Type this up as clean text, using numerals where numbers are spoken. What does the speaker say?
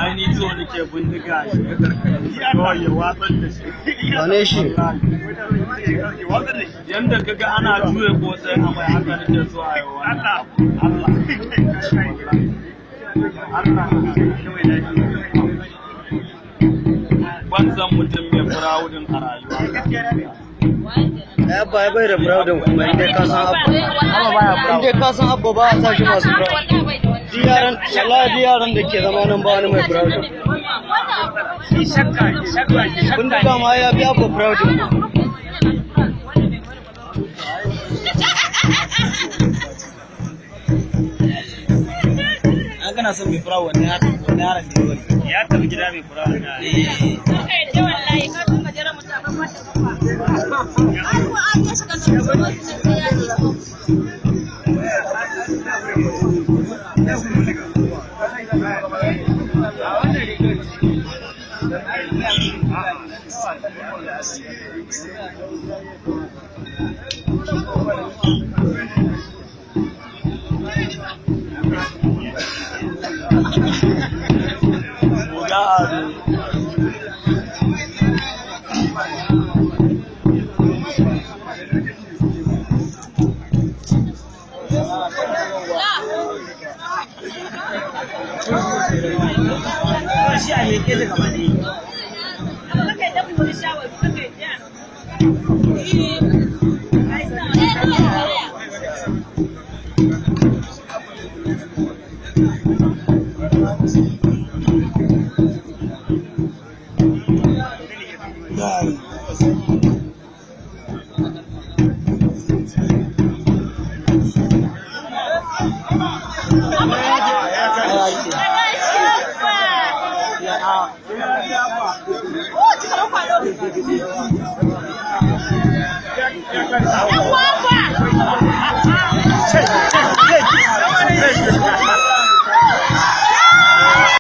ai ni so nake bindiga shi ga karkari kawai ya watsar da shi wane shi yanda kaga ana juye kosai a mai haka nake so a yi Allah ban san mutum mai firawudin a rayuwa ya bai da firawudin kuma inda ka san abba ba a sa shi masu firawudin yaran da ke zama nan ba wani mai firawudin bindiga ma ya fi abba firawudin kana son mai fura wani yaron da ya tafi gida mai fura wani